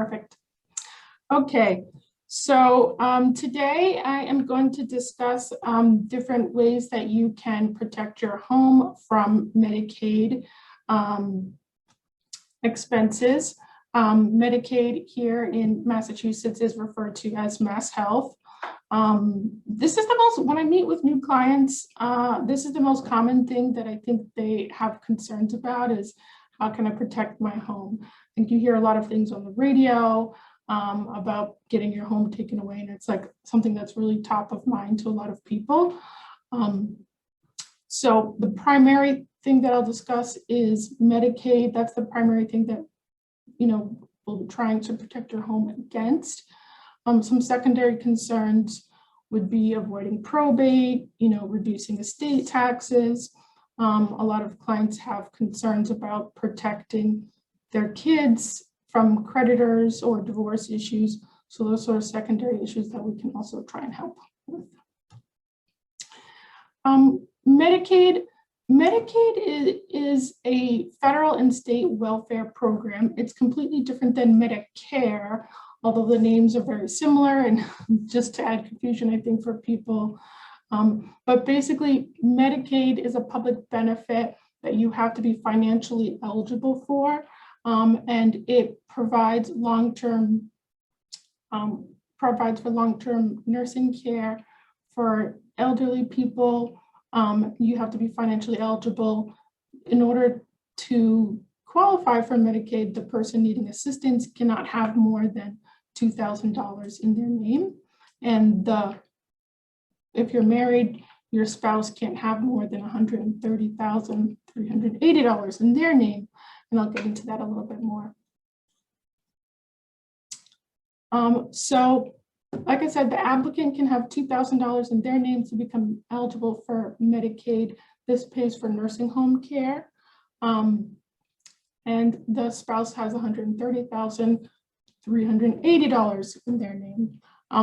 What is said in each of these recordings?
Perfect. Okay, so today I am going to discuss different ways that you can protect your home from Medicaid expenses. Medicaid here in Massachusetts is referred to as Mass Health. This is the most, when I meet with new clients, this is the most common thing that I think they have concerns about is how can I protect my home? I think you hear a lot of things on the radio about getting your home taken away, and it's like something that's really top of mind to a lot of people. So the primary thing that I'll discuss is Medicaid. That's the primary thing that, you know, we'll be trying to protect your home against. Some secondary concerns would be avoiding probate, you know, reducing estate taxes. A lot of clients have concerns about protecting their kids from creditors or divorce issues. So those are secondary issues that we can also try and help with. Medicaid is a federal and state welfare program. It's completely different than Medicare, although the names are very similar, and just to add confusion, I think, for people. But basically, Medicaid is a public benefit that you have to be financially eligible for, and it provides long-term nursing care for elderly people. You have to be financially eligible. In order to qualify for Medicaid, the person needing assistance cannot have more than $2,000 in their name. And if you're married, your spouse can't have more than $130,380 in their name. And I'll get into that a little bit more. So like I said, the applicant can have $2,000 in their name to become eligible for Medicaid. This pays for nursing home care. And the spouse has $130,380 in their name.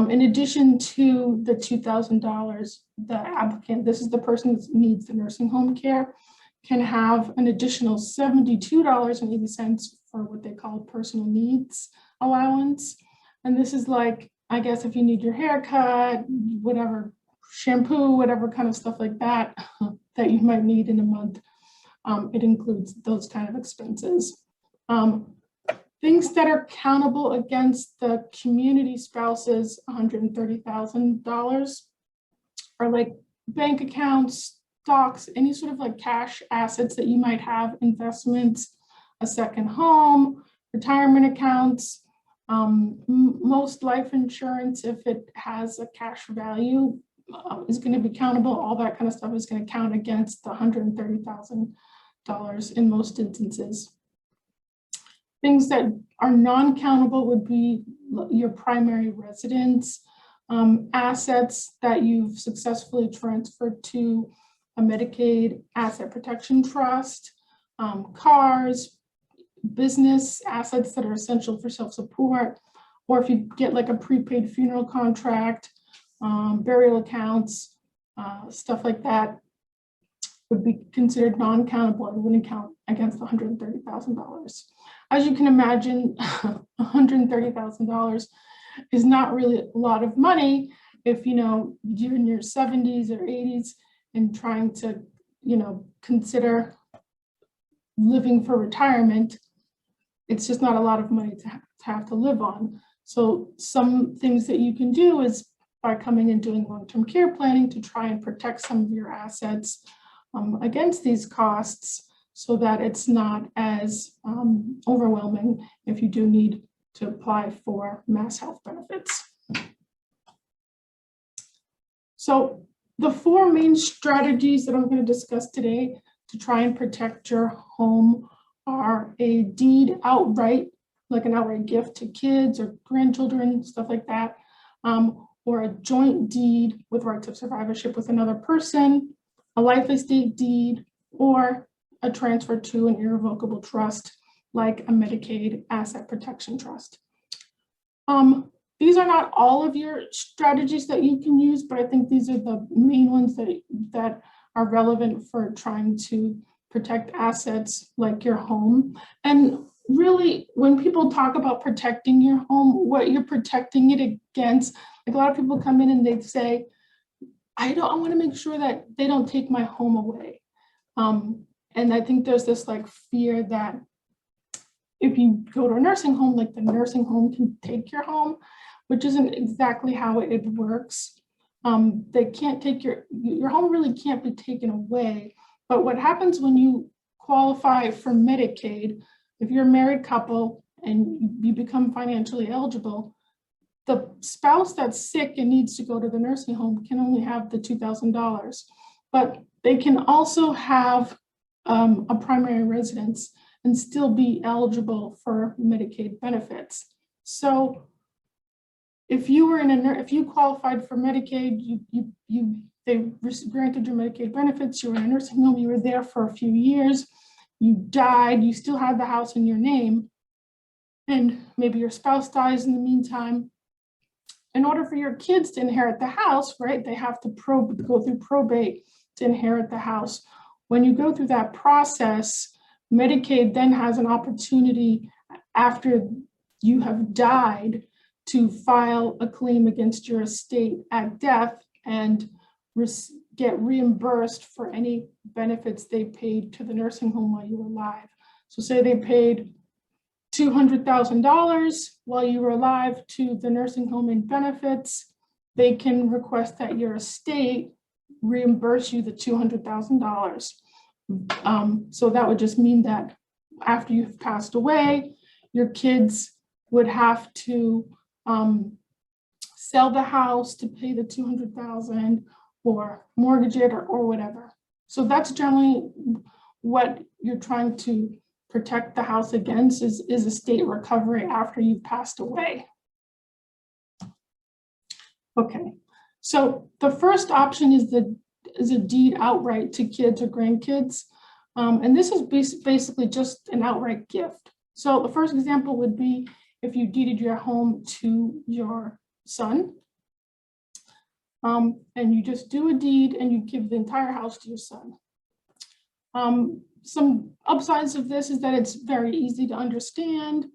In addition to the $2,000, the applicant, this is the person that needs the nursing home care, can have an additional $72.80 for what they call personal needs allowance. And this is like, I guess, if you need your hair cut, whatever, shampoo, whatever kind of stuff like that, that you might need in a month. It includes those kind of expenses. Things that are countable against the community spouse's $130,000 are like bank accounts, stocks, any sort of like cash assets that you might have, investments, a second home, retirement accounts, most life insurance, if it has a cash value, is going to be countable. All that kind of stuff is going to count against the $130,000 in most instances. Things that are non-countable would be your primary residence, assets that you've successfully transferred to a Medicaid asset protection trust, cars, business assets that are essential for self-support, or if you get like a prepaid funeral contract, burial accounts, stuff like that would be considered non-countable and wouldn't count against the $130,000. As you can imagine, $130,000 is not really a lot of money if, you know, you're in your 70s or 80s and trying to, you know, consider living for retirement. It's just not a lot of money to have to live on. So some things that you can do is by coming and doing long-term care planning to try and protect some of your assets against these costs, so that it's not as overwhelming if you do need to apply for Mass Health benefits. So the four main strategies that I'm going to discuss today to try and protect your home are a deed outright, like an outright gift to kids or grandchildren, stuff like that, or a joint deed with rights of survivorship with another person, a life estate deed, or a transfer to an irrevocable trust like a Medicaid asset protection trust. These are not all of your strategies that you can use, but I think these are the main ones that are relevant for trying to protect assets like your home. And really, when people talk about protecting your home, what you're protecting it against, like a lot of people come in and they say, I want to make sure that they don't take my home away. And I think there's this like fear that if you go to a nursing home, like the nursing home can take your home, which isn't exactly how it works. They can't take your home really can't be taken away. But what happens when you qualify for Medicaid, if you're a married couple and you become financially eligible, the spouse that's sick and needs to go to the nursing home can only have the $2,000, but they can also have a primary residence and still be eligible for Medicaid benefits. So if you were if you qualified for Medicaid, they granted your Medicaid benefits, you were in a nursing home, you were there for a few years, you died, you still had the house in your name, and maybe your spouse dies in the meantime. In order for your kids to inherit the house, right, they have to go through probate to inherit the house. When you go through that process, Medicaid then has an opportunity after you have died to file a claim against your estate at death and get reimbursed for any benefits they paid to the nursing home while you were alive. So say they paid $200,000 while you were alive to the nursing home in benefits, they can request that your estate reimburse you the $200,000. So that would just mean that after you've passed away, your kids would have to sell the house to pay the $200,000 or mortgage it or whatever. So that's generally what you're trying to protect the house against is estate recovery after you've passed away. Okay, so the first option is a deed outright to kids or grandkids. And this is basically just an outright gift. So the first example would be if you deeded your home to your son, and you just do a deed and you give the entire house to your son. Some upsides of this is that it's very easy to understand.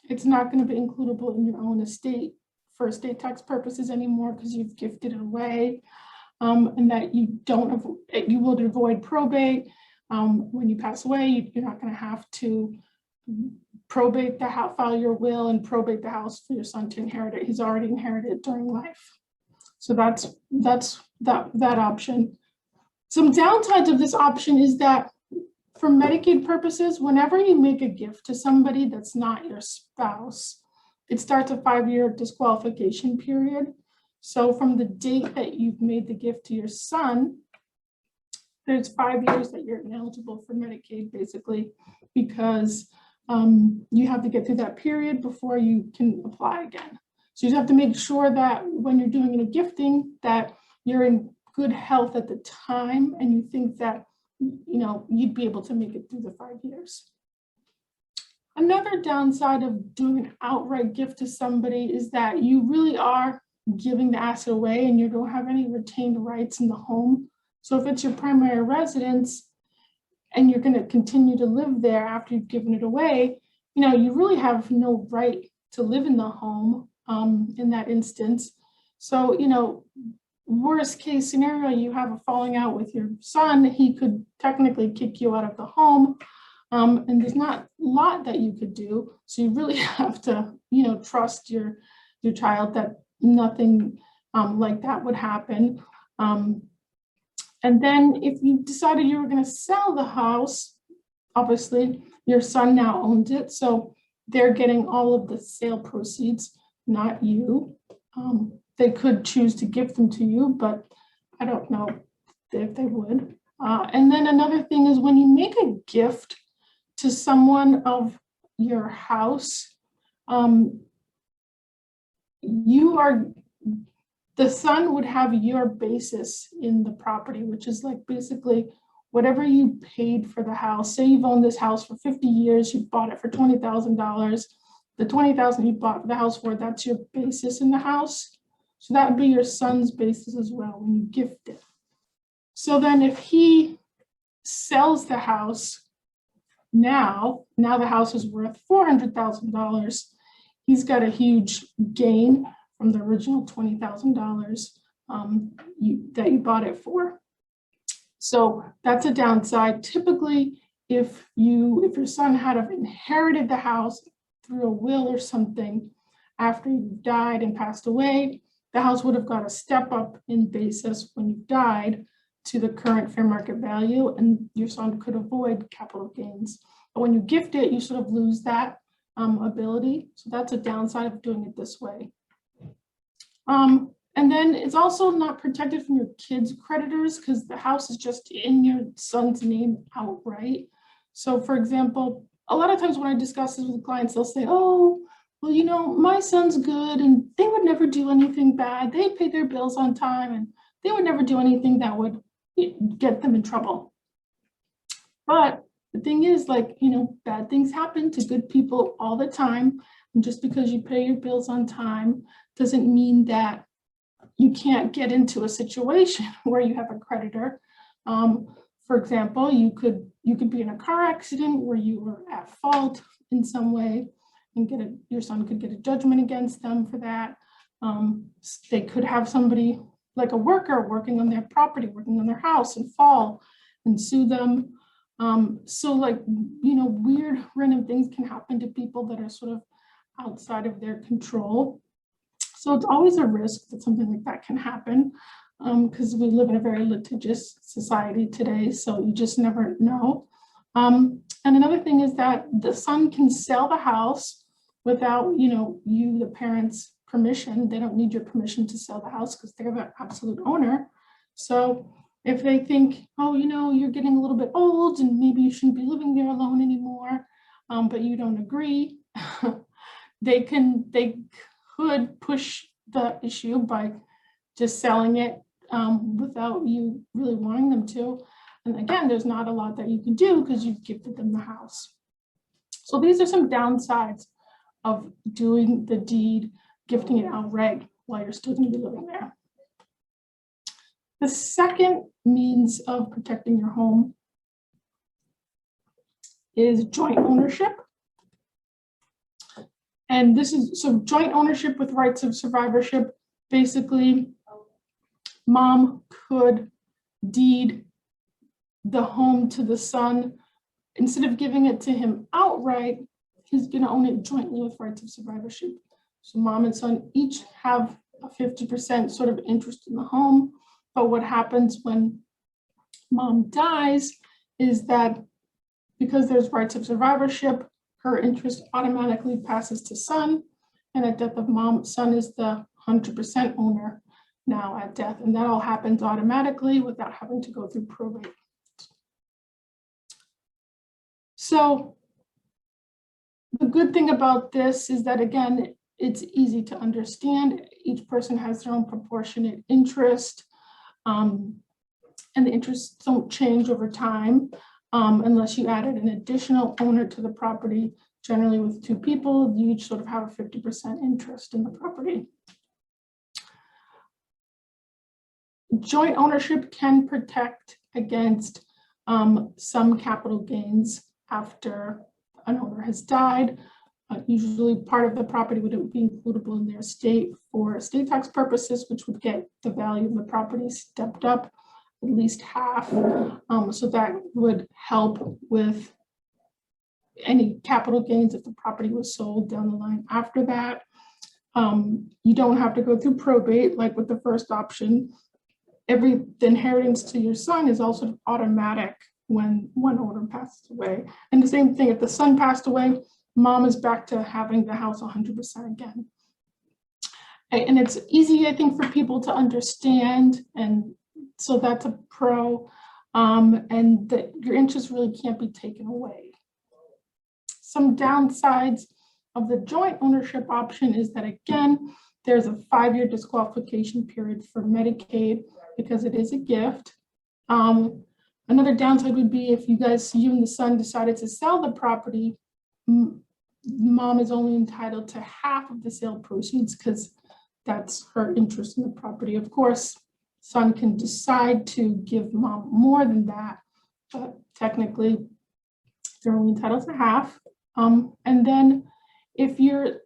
It's not going to be includable in your own estate for estate tax purposes anymore because you've gifted it away, and that you will avoid probate. When you pass away, you're not going to have to probate the house, file your will and probate the house for your son to inherit it. He's already inherited during life. So that's that option. Some downsides of this option is that for Medicaid purposes, whenever you make a gift to somebody that's not your spouse, it starts a 5-year disqualification period. So from the date that you've made the gift to your son, there's 5 years that you're ineligible for Medicaid, basically, because you have to get through that period before you can apply again. So you have to make sure that when you're doing a gifting that you're in good health at the time and you think that you'd be able to make it through the 5 years. Another downside of doing an outright gift to somebody is that you really are giving the asset away and you don't have any retained rights in the home. So if it's your primary residence and you're going to continue to live there after you've given it away, you really have no right to live in the home in that instance. So, worst case scenario, you have a falling out with your son, he could technically kick you out of the home. And there's not a lot that you could do. So you really have to, trust your child that nothing like that would happen. And then if you decided you were going to sell the house, obviously your son now owns it. So they're getting all of the sale proceeds, not you. They could choose to give them to you, but I don't know if they would. And then another thing is when you make a gift to someone of your house, the son would have your basis in the property, which is like basically whatever you paid for the house. Say you've owned this house for 50 years, you bought it for $20,000. The $20,000 you bought the house for, that's your basis in the house. So that would be your son's basis as well when you gift it. So then if he sells the house, Now the house is worth $400,000. He's got a huge gain from the original $20,000 that you bought it for. So that's a downside. Typically, if your son had inherited the house through a will or something after you died and passed away, the house would have got a step up in basis when you died to the current fair market value, and your son could avoid capital gains. But when you gift it, you sort of lose that ability. So that's a downside of doing it this way. And then it's also not protected from your kids' creditors because the house is just in your son's name outright. So for example, a lot of times when I discuss this with clients, they'll say, oh, well, you know, my son's good and they would never do anything bad. They pay their bills on time and they would never do anything that would get them in trouble. But the thing is, like, you know, bad things happen to good people all the time. And just because you pay your bills on time doesn't mean that you can't get into a situation where you have a creditor. For example, you could be in a car accident where you were at fault in some way and your son could get a judgment against them for that. They could have somebody like a worker working on their property, working on their house and fall and sue them. So like, you know, weird random things can happen to people that are sort of outside of their control. So it's always a risk that something like that can happen because we live in a very litigious society today. So you just never know. And another thing is that the son can sell the house without, you know, you, the parents' permission. They don't need your permission to sell the house because they're the absolute owner. So if they think, oh, you know, you're getting a little bit old and maybe you shouldn't be living there alone anymore, but you don't agree, they could push the issue by just selling it without you really wanting them to. And again, there's not a lot that you can do because you've gifted them the house. So these are some downsides of doing the deed, gifting it outright while you're still going to be living there. The second means of protecting your home is joint ownership. And this is, so joint ownership with rights of survivorship, basically mom could deed the home to the son. Instead of giving it to him outright, he's going to own it jointly with rights of survivorship. So mom and son each have a 50% sort of interest in the home. But what happens when mom dies is that because there's rights of survivorship, her interest automatically passes to son. And at death of mom, son is the 100% owner now at death. And that all happens automatically without having to go through probate. So the good thing about this is that, again, it's easy to understand. Each person has their own proportionate interest. And the interests don't change over time unless you added an additional owner to the property. Generally with two people, you each sort of have a 50% interest in the property. Joint ownership can protect against some capital gains after an owner has died. Usually part of the property would be includable in their estate for estate tax purposes, which would get the value of the property stepped up at least half. So that would help with any capital gains if the property was sold down the line after that. You don't have to go through probate like with the first option. The inheritance to your son is also automatic when one owner passes away. And the same thing, if the son passed away, mom is back to having the house 100% again. And it's easy, I think, for people to understand. And so that's a pro. And that your interest really can't be taken away. Some downsides of the joint ownership option is that, again, there's a 5-year disqualification period for Medicaid because it is a gift. Another downside would be if you and the son decided to sell the property, mom is only entitled to half of the sale proceeds because that's her interest in the property. Of course, son can decide to give mom more than that, but technically they're only entitled to half. And then if you're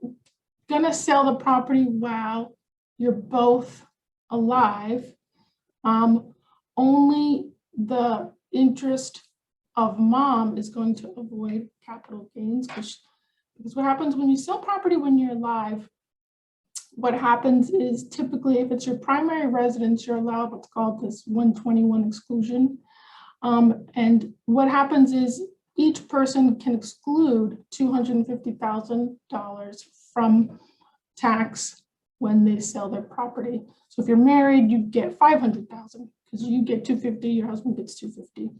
gonna sell the property while you're both alive, only the interest of mom is going to avoid capital gains, because what happens when you sell property when you're alive, what happens is typically if it's your primary residence, you're allowed what's called this 121 exclusion. And what happens is each person can exclude $250,000 from tax when they sell their property. So if you're married, you get $500,000 because you get $250,000, your husband gets $250,000.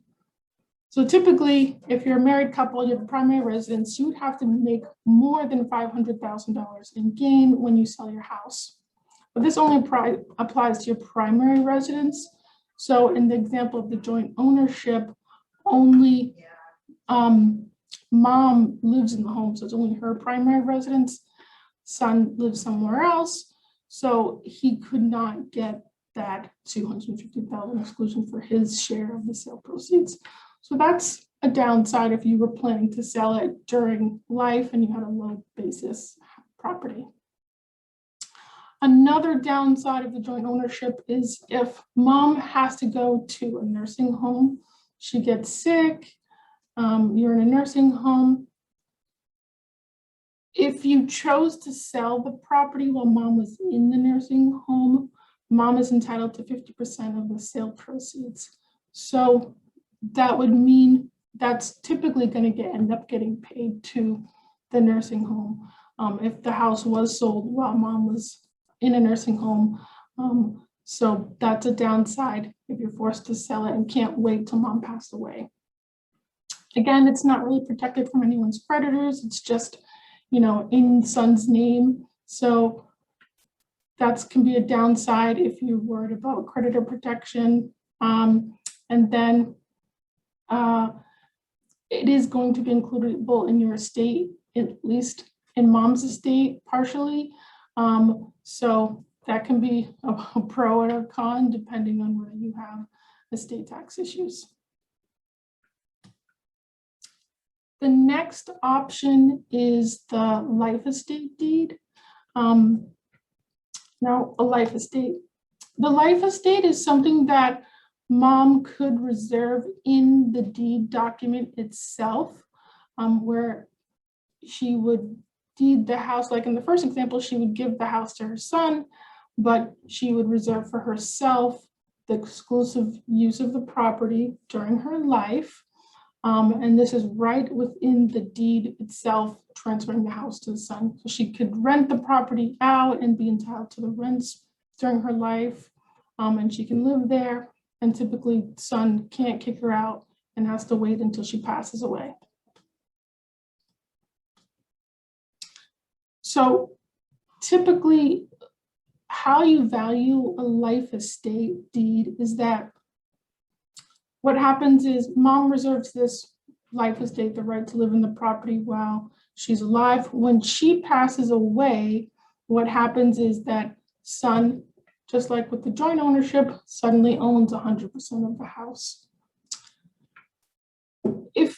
So typically, if you're a married couple, you have a primary residence, you would have to make more than $500,000 in gain when you sell your house. But this only applies to your primary residence. So in the example of the joint ownership, only mom lives in the home, so it's only her primary residence. Son lives somewhere else, so he could not get that $250,000 exclusion for his share of the sale proceeds. So that's a downside if you were planning to sell it during life and you had a low basis property. Another downside of the joint ownership is if mom has to go to a nursing home, she gets sick, you're in a nursing home. If you chose to sell the property while mom was in the nursing home, mom is entitled to 50% of the sale proceeds. So that would mean that's typically going to end up getting paid to the nursing home if the house was sold while mom was in a nursing home. So that's a downside if you're forced to sell it and can't wait till mom passed away. Again, it's not really protected from anyone's creditors. It's just, in son's name. So that can be a downside if you're worried about creditor protection. And then it is going to be includable in your estate, at least in mom's estate partially. So that can be a pro or a con depending on whether you have estate tax issues. The next option is the life estate deed. Now, a life estate. The life estate is something that mom could reserve in the deed document itself, where she would deed the house. Like in the first example, she would give the house to her son, but she would reserve for herself the exclusive use of the property during her life. And this is right within the deed itself, transferring the house to the son. So she could rent the property out and be entitled to the rents during her life, and she can live there. And typically, son can't kick her out and has to wait until she passes away. So typically, how you value a life estate deed is that what happens is mom reserves this life estate, the right to live in the property while she's alive. When she passes away, what happens is that son, just like with the joint ownership, suddenly owns 100% of the house. If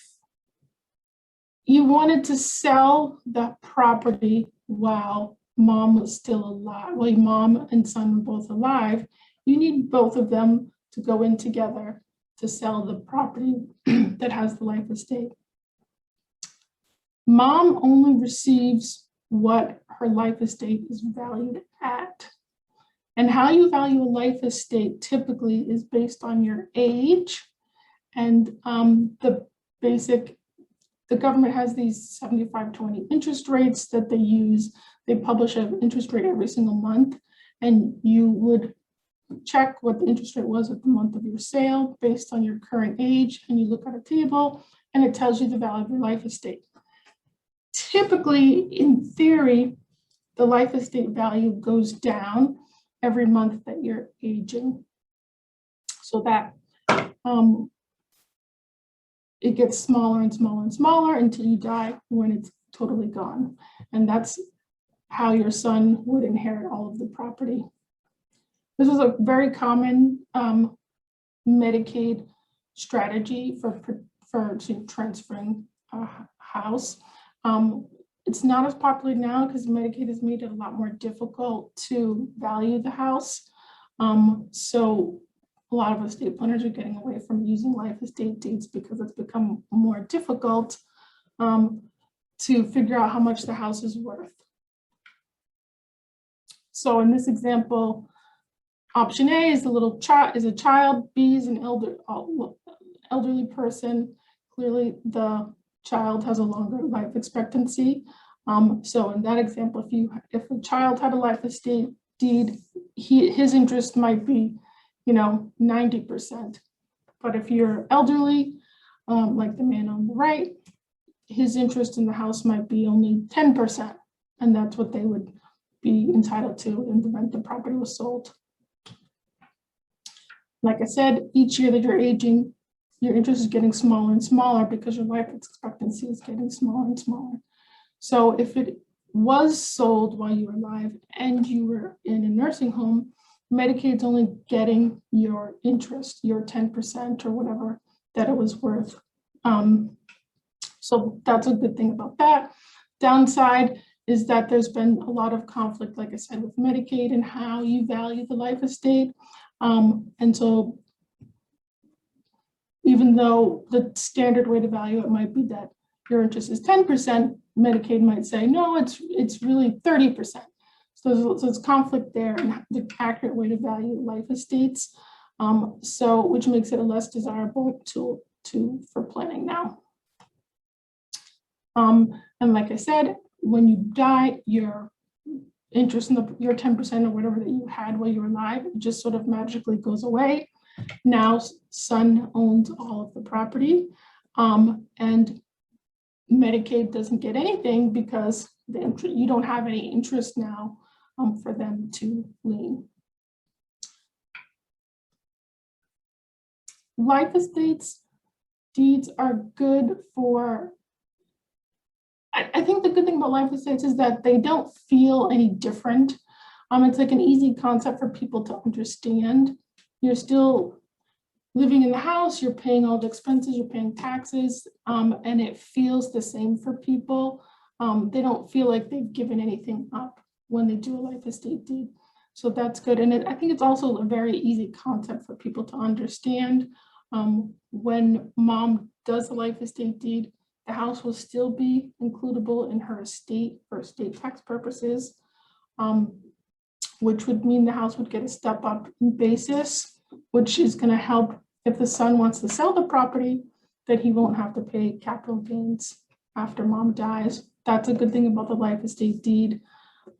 you wanted to sell the property while mom was still alive, while mom and son were both alive, you need both of them to go in together to sell the property that has the life estate. Mom only receives what her life estate is valued at. And how you value a life estate typically is based on your age, and the government has these 75-20 interest rates that they use. They publish an interest rate every single month, and you would check what the interest rate was at the month of your sale based on your current age, and you look at a table and it tells you the value of your life estate. Typically, in theory, the life estate value goes down every month that you're aging, so that it gets smaller and smaller and smaller until you die, when it's totally gone. And that's how your son would inherit all of the property. This is a very common Medicaid strategy for transferring house. It's not as popular now because Medicaid has made it a lot more difficult to value the house. So a lot of estate planners are getting away from using life estate deeds because it's become more difficult to figure out how much the house is worth. So in this example, option A is a child, B is an elderly person. Clearly the child has a longer life expectancy. So in that example, if a child had a life estate deed, his interest might be, 90%. But if you're elderly, like the man on the right, his interest in the house might be only 10%, and that's what they would be entitled to in the event the property was sold. Like I said, each year that you're aging, your interest is getting smaller and smaller because your life expectancy is getting smaller and smaller. So if it was sold while you were alive and you were in a nursing home, Medicaid's only getting your interest, your 10% or whatever that it was worth. So that's a good thing about that. Downside is that there's been a lot of conflict, like I said, with Medicaid and how you value the life estate. And so even though the standard way to value it might be that your interest is 10%, Medicaid might say, no, it's really 30%. So it's conflict there and the accurate way to value life estates. Which makes it a less desirable tool for planning now. And like I said, when you die, your interest in your 10% or whatever that you had while you were alive, it just sort of magically does Now, son owns all of the property, and Medicaid doesn't get anything because you don't have any interest now for them to lien. Life estates deeds are good for, I think the good thing about life estates is that they don't feel any different. It's like an easy concept for people to understand. You're still living in the house, you're paying all the expenses, you're paying taxes, and it feels the same for people. They don't feel like they've given anything up when they do a life estate deed. So that's good. And I think it's also a very easy concept for people to understand. When mom does a life estate deed, the house will still be includable in her estate for estate tax purposes, which would mean the house would get a step up in basis, which is going to help if the son wants to sell the property, that he won't have to pay capital gains after mom dies. That's a good thing about the life estate deed.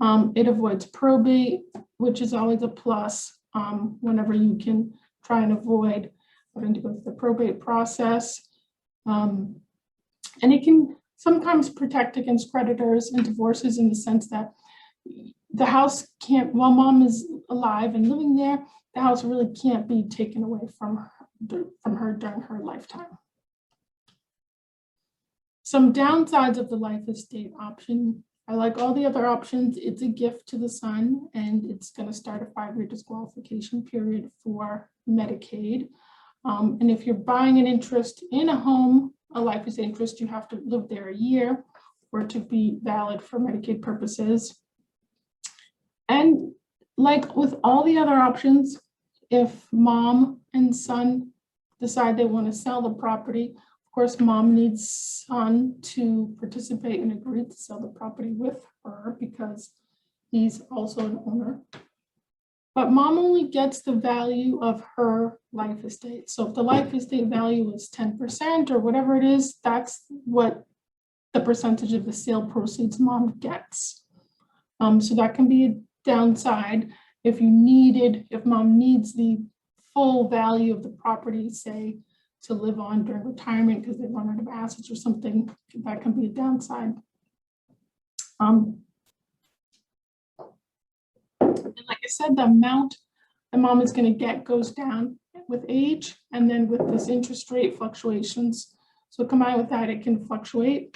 It avoids probate, which is always a plus whenever you can try and avoid having to go through the probate process. And it can sometimes protect against creditors and divorces in the sense that the house can't, while mom is alive and living there, the house really can't be taken away from her during her lifetime. Some downsides of the life estate option. I like all the other options. It's a gift to the son, and it's going to start a 5-year disqualification period for Medicaid. And if you're buying an interest in a home, a life estate interest, you have to live there a year for it to be valid for Medicaid purposes. And like with all the other options, if mom and son decide they want to sell the property, of course, mom needs son to participate and agree to sell the property with her because he's also an owner. But mom only gets the value of her life estate. So if the life estate value is 10% or whatever it is, that's what the percentage of the sale proceeds mom gets. So that can be a downside if mom needs the full value of the property, say, to live on during retirement because they run out of assets or something, that can be a downside. And like I said, the amount that mom is going to get goes down with age and then with this interest rate fluctuations. So combined with that, it can fluctuate.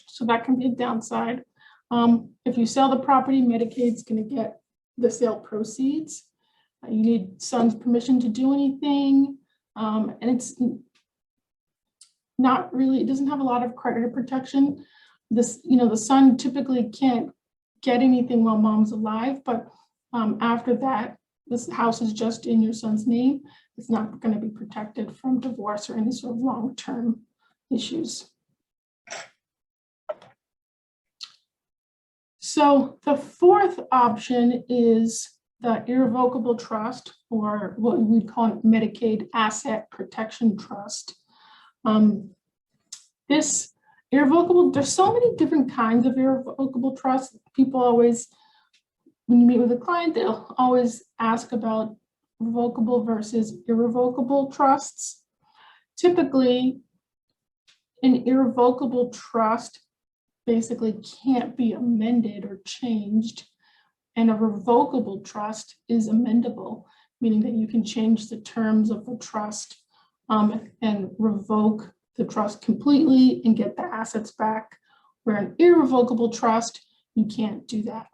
So that can be a downside. If you sell the property, Medicaid's going to get the sale proceeds. You need son's permission to do anything. And not really, it doesn't have a lot of creditor protection. This, the son typically can't get anything while mom's alive, but after that, this house is just in your son's name. It's not going to be protected from divorce or any sort of long-term issues. So the fourth option is the irrevocable trust, or what we'd call Medicaid Asset Protection Trust. This irrevocable, there's so many different kinds of irrevocable trusts. People always, when you meet with a client, they'll always ask about revocable versus irrevocable trusts. Typically, an irrevocable trust basically can't be amended or changed, and a revocable trust is amendable, meaning that you can change the terms of the trust and revoke the trust completely and get the assets back, where an irrevocable trust, you can't do that.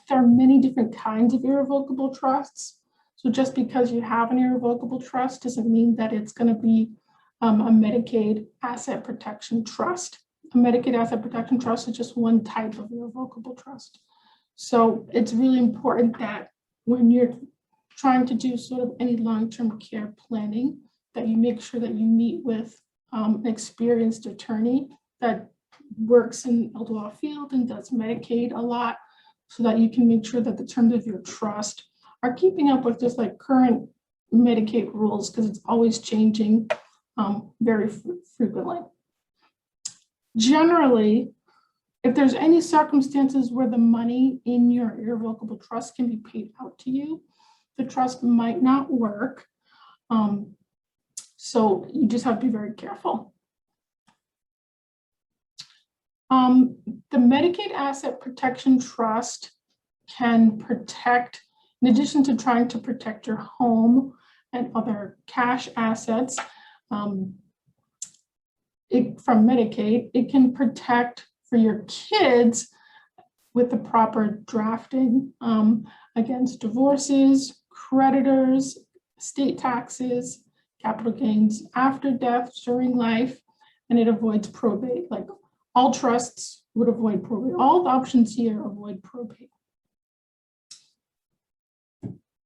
There are many different kinds of irrevocable trusts. So just because you have an irrevocable trust doesn't mean that it's going to be a Medicaid Asset Protection Trust. A Medicaid Asset Protection Trust is just one type of irrevocable trust. So it's really important that when you're trying to do sort of any long-term care planning, that you make sure that you meet with an experienced attorney that works in the law field and does Medicaid a lot, so that you can make sure that the terms of your trust are keeping up with just like current Medicaid rules, because it's always changing very frequently. Generally, if there's any circumstances where the money in your irrevocable trust can be paid out to you, the trust might not work. So you just have to be very careful. The Medicaid Asset Protection Trust can protect, in addition to trying to protect your home and other cash assets from Medicaid, it can protect for your kids with the proper drafting against divorces, creditors, estate taxes, capital gains after death, during life, and it avoids probate. Like all trusts would avoid probate. All the options here avoid probate.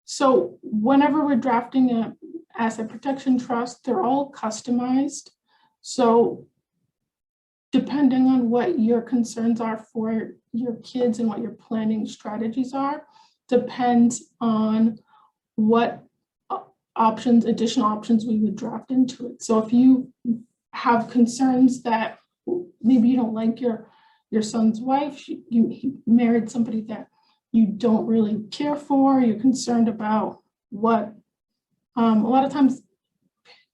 So whenever we're drafting an asset protection trust, they're all customized. So depending on what your concerns are for your kids and what your planning strategies are, depends on what options, additional options we would draft into it. So if you have concerns that maybe you don't like your son's wife, he married somebody that you don't really care for, you're concerned about what, a lot of times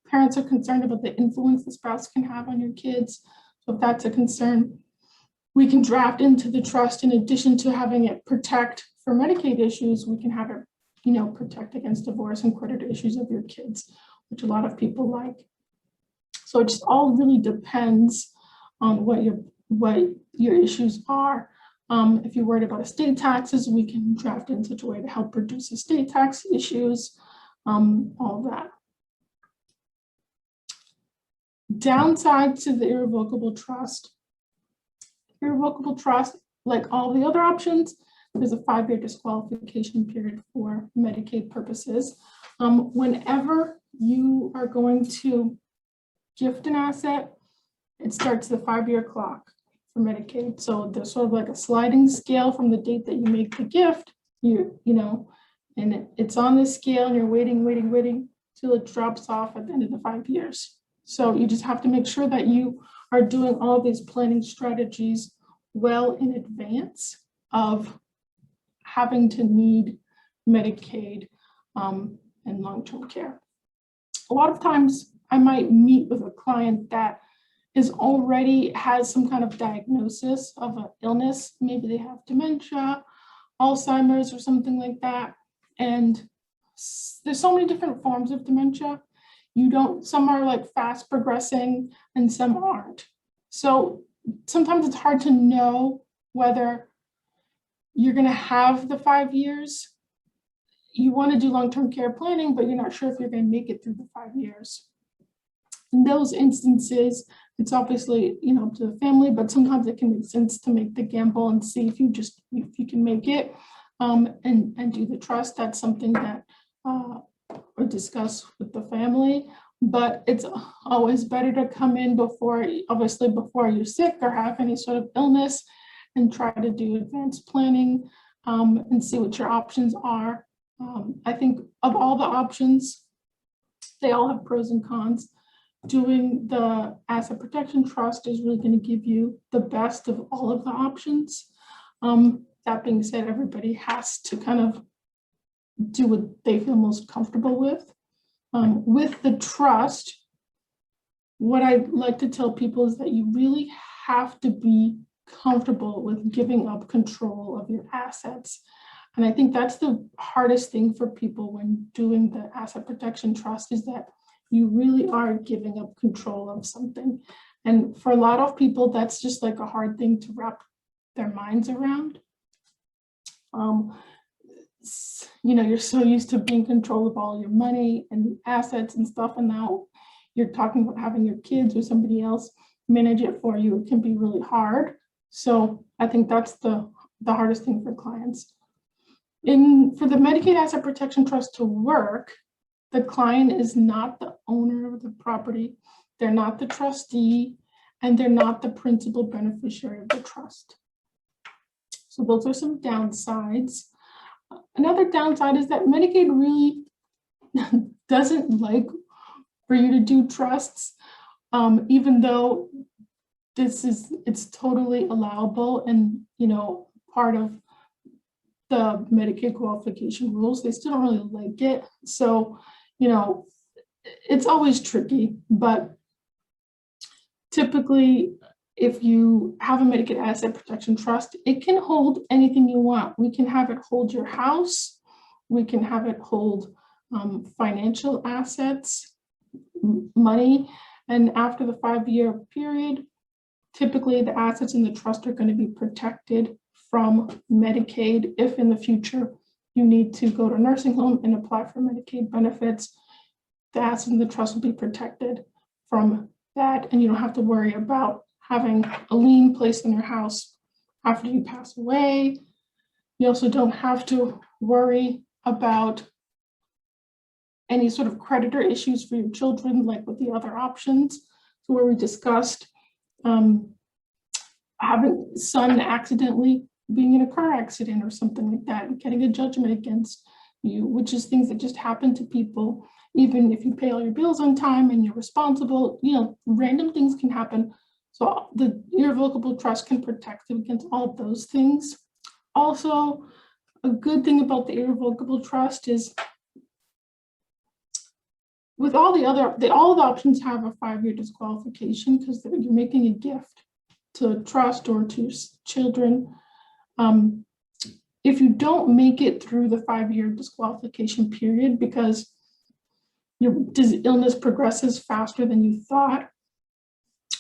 parents are concerned about the influence the spouse can have on your kids. So if that's a concern, we can draft into the trust, in addition to having it protect for Medicaid issues, we can have it, protect against divorce and creditor issues of your kids, which a lot of people like. So it just all really depends on what your issues are. If you're worried about estate taxes, we can draft in such a way to help reduce estate tax issues, all that. Downside to the irrevocable trust. Irrevocable trust, like all the other options, there's a 5-year disqualification period for Medicaid purposes. Whenever you are going to gift an asset, it starts the 5-year clock for Medicaid. So there's sort of like a sliding scale from the date that you make the gift, and it's on this scale, and you're waiting till it drops off at the end of the 5 years. So you just have to make sure that you are doing all these planning strategies well in advance of having to need Medicaid and long-term care. A lot of times I might meet with a client that already has some kind of diagnosis of an illness. Maybe they have dementia, Alzheimer's, or something like that. And there's so many different forms of dementia. Some are like fast progressing and some aren't. So sometimes it's hard to know whether you're going to have the 5 years. You want to do long-term care planning, but you're not sure if you're going to make it through the 5 years. In those instances, it's obviously, you know, up to the family, but sometimes it can make sense to make the gamble and see if you can make it, and do the trust. That's something that or discuss with the family. But it's always better to come in before you're sick or have any sort of illness, and try to do advanced planning, and see what your options are. I think of all the options, they all have pros and cons. Doing the asset protection trust is really going to give you the best of all of the options. That being said, everybody has to kind of do what they feel most comfortable with. With the trust, what I like to tell people is that you really have to be comfortable with giving up control of your assets. And I think that's the hardest thing for people when doing the asset protection trust, is that you really are giving up control of something. And for a lot of people, that's just like a hard thing to wrap their minds around. You know, you're so used to being in control of all your money and assets and stuff, and now you're talking about having your kids or somebody else manage it for you. It can be really hard. So I think that's the hardest thing for clients. For the Medicaid Asset Protection Trust to work, the client is not the owner of the property, they're not the trustee, and they're not the principal beneficiary of the trust. So those are some downsides. Another downside is that Medicaid really doesn't like for you to do trusts, even though it's totally allowable and, you know, part of the Medicaid qualification rules. They still don't really like it. So, you know, it's always tricky, but typically, if you have a Medicaid Asset Protection Trust, it can hold anything you want. We can have it hold your house. We can have it hold financial assets, money. And after the 5-year period, typically the assets in the trust are going to be protected from Medicaid. If in the future you need to go to a nursing home and apply for Medicaid benefits, the assets in the trust will be protected from that, and you don't have to worry about having a lien placed on your house after you pass away. You also don't have to worry about any sort of creditor issues for your children, like with the other options. So where we discussed having a son accidentally being in a car accident or something like that, and getting a judgment against you, which is things that just happen to people. Even if you pay all your bills on time and you're responsible, you know, random things can happen. So the irrevocable trust can protect you against all of those things. Also, a good thing about the irrevocable trust is with all the options have a 5-year disqualification, because you're making a gift to a trust or to children. If you don't make it through the 5-year disqualification period because your illness progresses faster than you thought,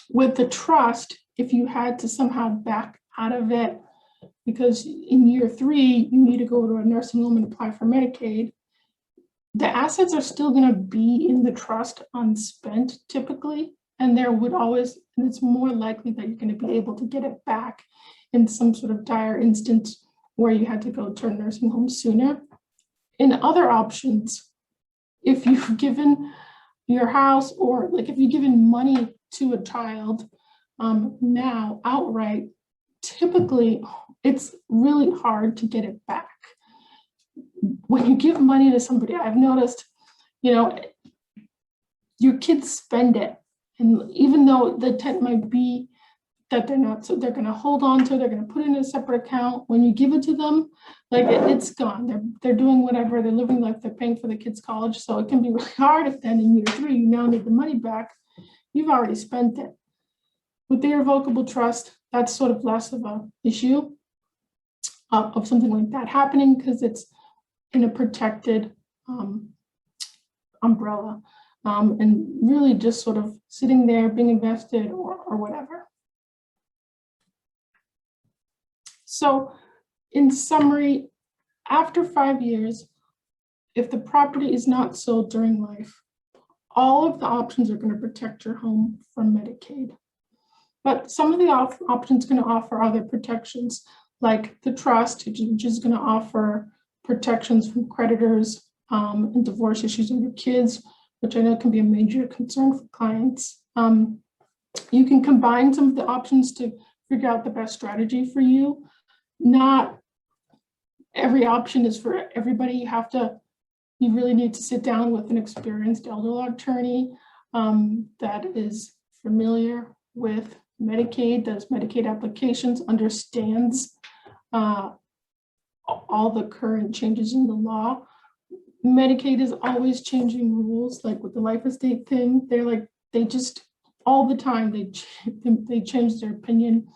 with the trust, if you had to somehow back out of it because in year 3 you need to go to a nursing home and apply for Medicaid, the assets are still going to be in the trust unspent typically, and it's more likely that you're going to be able to get it back in some sort of dire instance where you had to go to a nursing home sooner. In other options, if you've given your house, or like if you've given money to a child now outright, typically it's really hard to get it back. When you give money to somebody, I've noticed, you know, your kids spend it, and even though the intent might be that they're not, so they're going to hold on to it, they're going to put it in a separate account. When you give it to them, like it's gone. They're doing whatever, they're living life, they're paying for the kids' college. So it can be really hard if then in year 3 you now need the money back. You've already spent it. With the irrevocable trust, that's sort of less of an issue of something like that happening, because it's in a protected umbrella, and really just sort of sitting there being invested or whatever. So in summary, after 5 years, if the property is not sold during life, all of the options are going to protect your home from Medicaid. But some of the options are going to offer other protections, like the trust, which is going to offer protections from creditors and divorce issues of your kids, which I know can be a major concern for clients. You can combine some of the options to figure out the best strategy for you. Not every option is for everybody. You really need to sit down with an experienced elder law attorney that is familiar with Medicaid, does Medicaid applications, understands all the current changes in the law. Medicaid is always changing rules, like with the life estate thing. They just all the time they change their opinion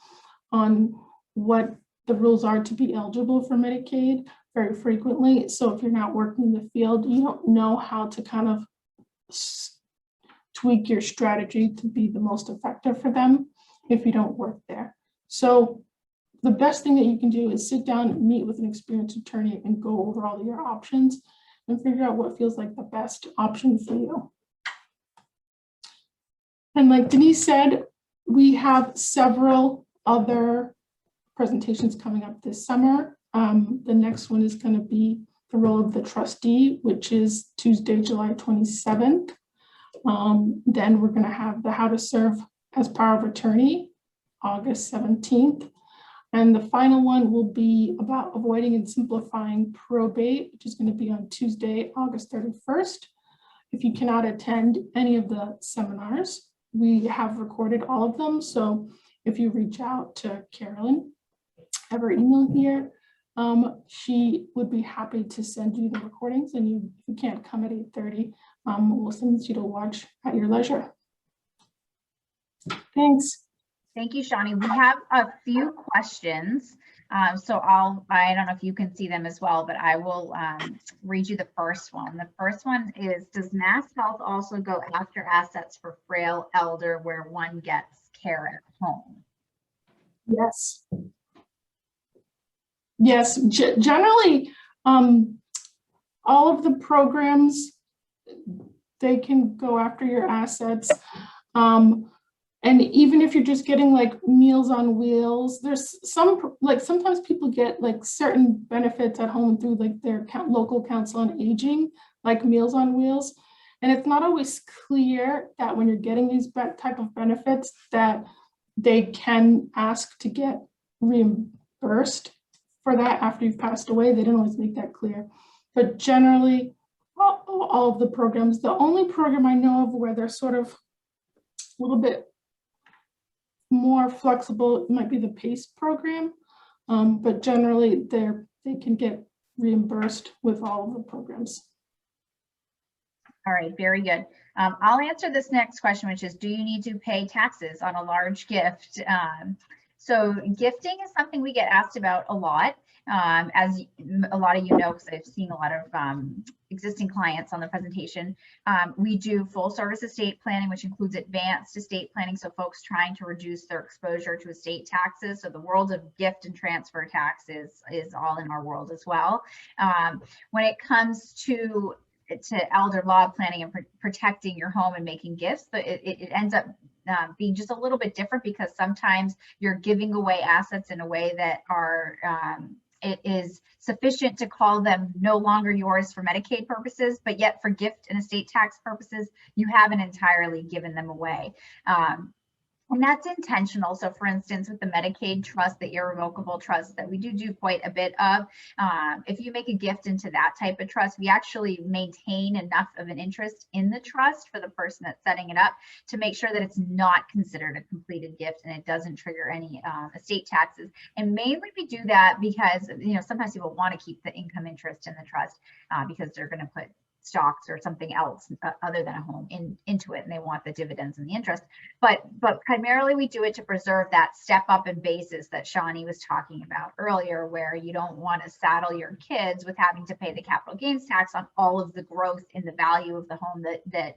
on what the rules are to be eligible for Medicaid very frequently. So if you're not working in the field, you don't know how to kind of tweak your strategy to be the most effective for them if you don't work there. So the best thing that you can do is sit down and meet with an experienced attorney and go over all of your options and figure out what feels like the best option for you. And like Denise said, we have several other presentations coming up this summer. The next one is going to be the role of the trustee, which is Tuesday, July 27th. Then we're going to have the how to serve as power of attorney, August 17th. And the final one will be about avoiding and simplifying probate, which is going to be on Tuesday, August 31st. If you cannot attend any of the seminars, we have recorded all of them. So if you reach out to Carolyn, have her email here, she would be happy to send you the recordings, and if you can't come at 8:30, we'll send you to watch at your leisure. Thanks. Thank you, Shani. We have a few questions. So I don't know if you can see them as well, but I will read you the first one. The first one is, does Mass Health also go after assets for frail elder where one gets care at home? Yes. Yes, generally, all of the programs, they can go after your assets. And even if you're just getting like Meals on Wheels, there's sometimes people get like certain benefits at home through like their local council on aging, like Meals on Wheels. And it's not always clear that when you're getting these type of benefits that they can ask to get reimbursed for that after you've passed away. They don't always make that clear. But generally, all of the programs, the only program I know of where they're sort of a little bit more flexible might be the PACE program, but generally they can get reimbursed with all of the programs. All right, very good. I'll answer this next question, which is, do you need to pay taxes on a large gift? So gifting is something we get asked about a lot. As a lot of you know, because I've seen a lot of existing clients on the presentation, we do full service estate planning, which includes advanced estate planning. So folks trying to reduce their exposure to estate taxes. So the world of gift and transfer taxes is all in our world as well. When it comes to elder law planning and protecting your home and making gifts, but it ends up being just a little bit different, because sometimes you're giving away assets in a way that are it is sufficient to call them no longer yours for Medicaid purposes, but yet for gift and estate tax purposes, you haven't entirely given them away. And that's intentional. So for instance, with the Medicaid trust, the irrevocable trust that we do quite a bit of, if you make a gift into that type of trust, we actually maintain enough of an interest in the trust for the person that's setting it up to make sure that it's not considered a completed gift and it doesn't trigger any estate taxes. And mainly we do that because, you know, sometimes people want to keep the income interest in the trust because they're going to put stocks or something else other than a home into it, and they want the dividends and the interest. But primarily we do it to preserve that step up in basis that Shani was talking about earlier, where you don't want to saddle your kids with having to pay the capital gains tax on all of the growth in the value of the home that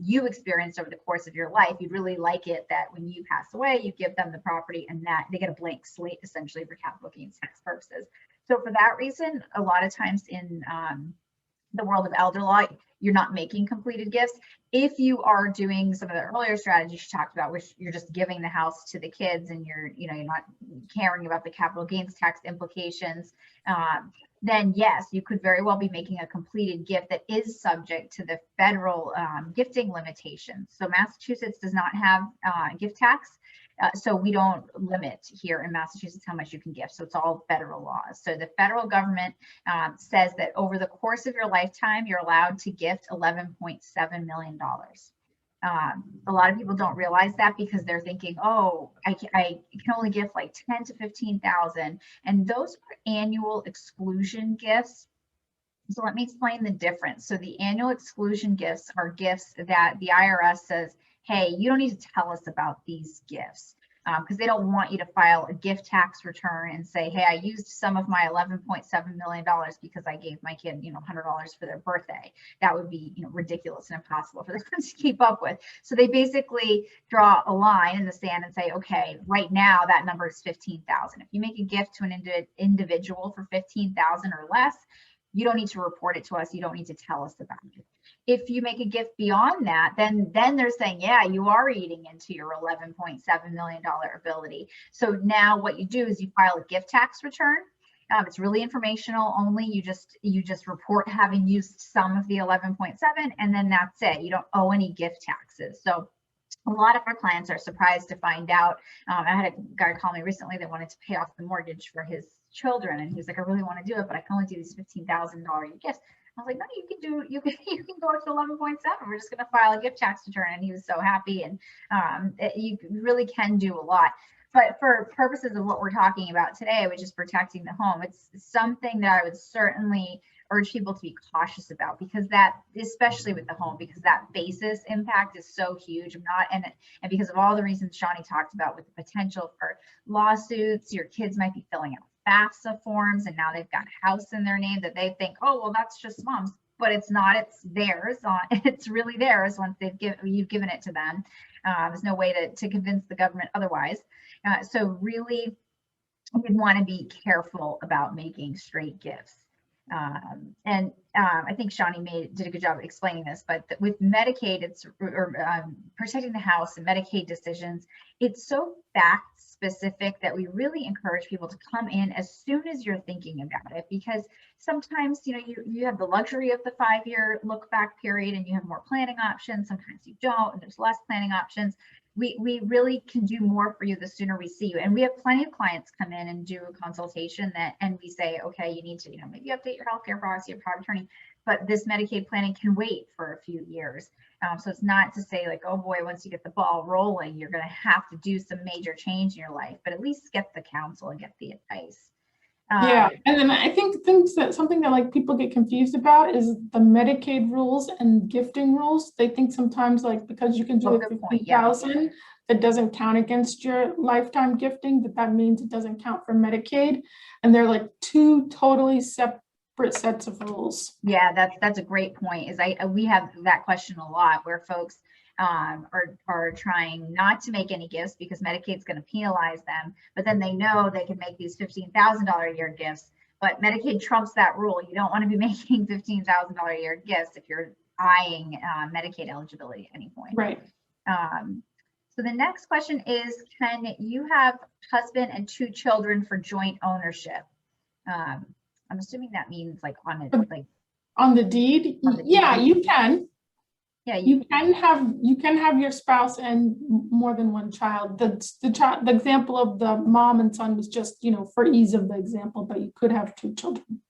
you experienced over the course of your life. You'd really like it that when you pass away, you give them the property and that they get a blank slate essentially for capital gains tax purposes. So for that reason, a lot of times in the world of elder law, you're not making completed gifts. If you are doing some of the earlier strategies you talked about, which you're just giving the house to the kids and you're not caring about the capital gains tax implications, then yes, you could very well be making a completed gift that is subject to the federal gifting limitations. So Massachusetts does not have gift tax. So we don't limit here in Massachusetts how much you can gift. So it's all federal laws. So the federal government says that over the course of your lifetime, you're allowed to gift $11.7 million. A lot of people don't realize that because they're thinking, oh, I can only gift like 10 to 15,000. And those are annual exclusion gifts. So let me explain the difference. So the annual exclusion gifts are gifts that the IRS says, hey, you don't need to tell us about these gifts, because they don't want you to file a gift tax return and say, hey, I used some of my $11.7 million because I gave my kid, $100 for their birthday. That would be, ridiculous and impossible for them to keep up with. So they basically draw a line in the sand and say, okay, right now that number is 15,000. If you make a gift to an individual for 15,000 or less, you don't need to report it to us. You don't need to tell us about it. If you make a gift beyond that, then they're saying, yeah, you are eating into your $11.7 million ability. So now what you do is you file a gift tax return. It's really informational only. You just report having used some of the 11.7, and then that's it. You don't owe any gift taxes. So a lot of our clients are surprised to find out. I had a guy call me recently that wanted to pay off the mortgage for his children, and he was like, I really want to do it, but I can only do these $15,000 gifts. I was like, no, you can go up to 11.7. We're just going to file a gift tax return. And he was so happy. And you really can do a lot. But for purposes of what we're talking about today, which is protecting the home, it's something that I would certainly urge people to be cautious about, because that, especially with the home, because that basis impact is so huge. And because of all the reasons Shani talked about, with the potential for lawsuits, your kids might be filling out FAFSA forms, and now they've got a house in their name that they think, oh, well, that's just mom's, but it's not. It's theirs. It's really theirs once you've given it to them. There's no way to convince the government otherwise. So really, we want to be careful about making straight gifts. I think Shani did a good job of explaining this, but with Medicaid, it's protecting the house and Medicaid decisions, it's so fact specific that we really encourage people to come in as soon as you're thinking about it, because sometimes you have the luxury of the 5-year look back period and you have more planning options. Sometimes you don't, and there's less planning options. We really can do more for you the sooner we see you. And we have plenty of clients come in and do a consultation and we say, okay, you need to, maybe update your healthcare policy, your power of attorney, but this Medicaid planning can wait for a few years. So it's not to say like, oh boy, once you get the ball rolling, you're going to have to do some major change in your life, but at least get the counsel and get the advice. Yeah, and then I think something that like people get confused about is the Medicaid rules and gifting rules. They think sometimes like because you can do it 15,000, that doesn't count against your lifetime gifting, that means it doesn't count for Medicaid, and they're like two totally separate sets of rules. Yeah, that's a great point. We have that question a lot where folks are trying not to make any gifts because Medicaid's going to penalize them, but then they know they can make these $15,000 a year gifts, but Medicaid trumps that rule. You don't want to be making $15,000 a year gifts if you're eyeing Medicaid eligibility at any point. Right. So the next question is, can you have husband and 2 children for joint ownership? I'm assuming that means like on it, like on the deed. Yeah, you can. Yeah, you can have your spouse and more than one child. The example of the mom and son was just, for ease of the example, but you could have 2 children.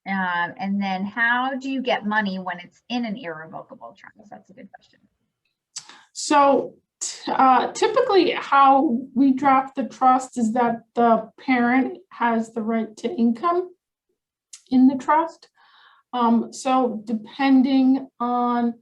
And then how do you get money when it's in an irrevocable trust? That's a good question. So typically how we draft the trust is that the parent has the right to income in the trust. So depending on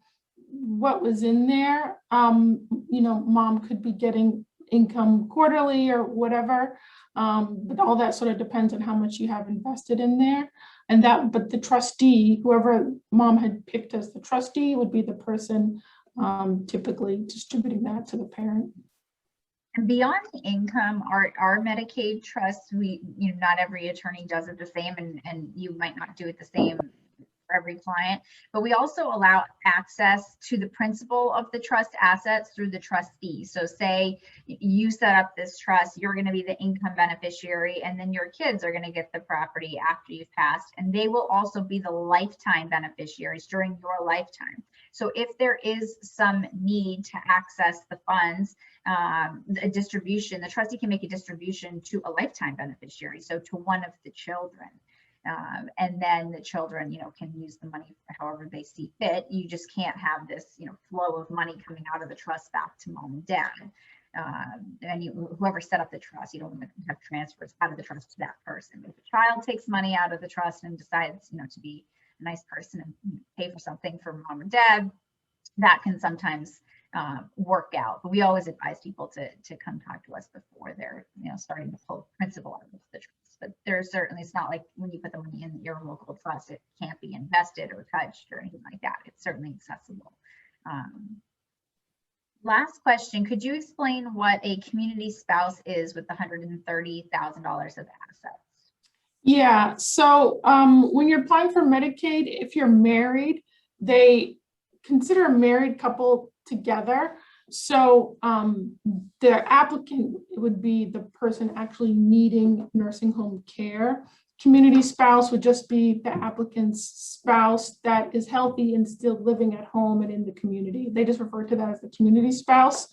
what was in there, mom could be getting income quarterly or whatever, but all that sort of depends on how much you have invested in there. But the trustee, whoever mom had picked as the trustee, would be the person typically distributing that to the parent. Beyond the income, our Medicaid trust, not every attorney does it the same, and you might not do it the same for every client, but we also allow access to the principal of the trust assets through the trustee. So say you set up this trust, you're going to be the income beneficiary, and then your kids are going to get the property after you've passed, and they will also be the lifetime beneficiaries during your lifetime. So if there is some need to access the funds, a distribution, the trustee can make a distribution to a lifetime beneficiary, so to one of the children. And then the children, can use the money however they see fit. You just can't have this, flow of money coming out of the trust back to mom and dad. And whoever set up the trust, you don't want to have transfers out of the trust to that person. But if a child takes money out of the trust and decides, to be a nice person and pay for something for mom and dad, that can sometimes work out. But we always advise people to come talk to us before they're, starting to pull principal out of the trust. But there's certainly, it's not like when you put the money in the irrevocable trust, it can't be invested or touched or anything like that. It's certainly accessible. Last question, could you explain what a community spouse is with the $130,000 of assets? Yeah, so when you're applying for Medicaid, if you're married, they consider a married couple together. So the applicant would be the person actually needing nursing home care. Community spouse would just be the applicant's spouse that is healthy and still living at home and in the community. They just refer to that as the community spouse.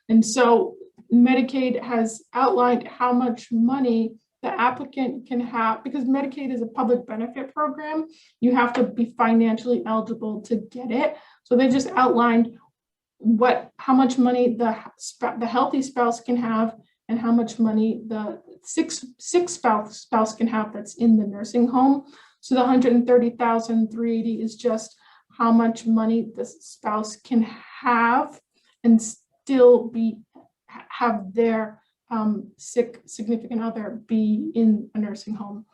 And so Medicaid has outlined how much money the applicant can have, because Medicaid is a public benefit program. You have to be financially eligible to get it. So they just outlined how much money the healthy spouse can have and how much money the sick spouse can have that's in the nursing home. So the $130,380 is just how much money the spouse can have and still have their sick significant other be in a nursing home.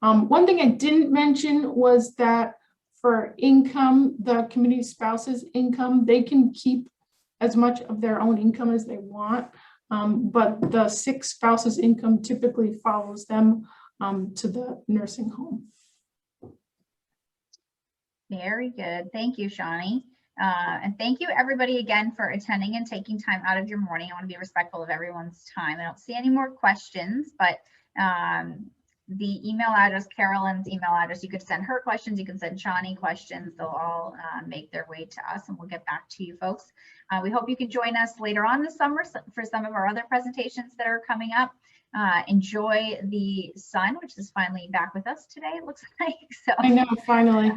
One thing I didn't mention was that for income, the community spouse's income, they can keep as much of their own income as they want, but the sick spouse's income typically follows them to the nursing home. Very good. Thank you, Shani. And thank you everybody again for attending and taking time out of your morning. I want to be respectful of everyone's time. I don't see any more questions, but the email address, Carolyn's email address, you could send her questions, you can send Shani questions. They'll all make their way to us and we'll get back to you folks. We hope you can join us later on this summer for some of our other presentations that are coming up. Enjoy the sun, which is finally back with us today, it looks like. So I know, finally.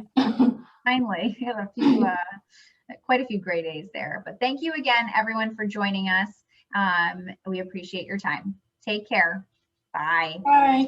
finally, we have a few, quite a few gray days there. But thank you again, everyone, for joining us. We appreciate your time. Take care. Bye. Bye.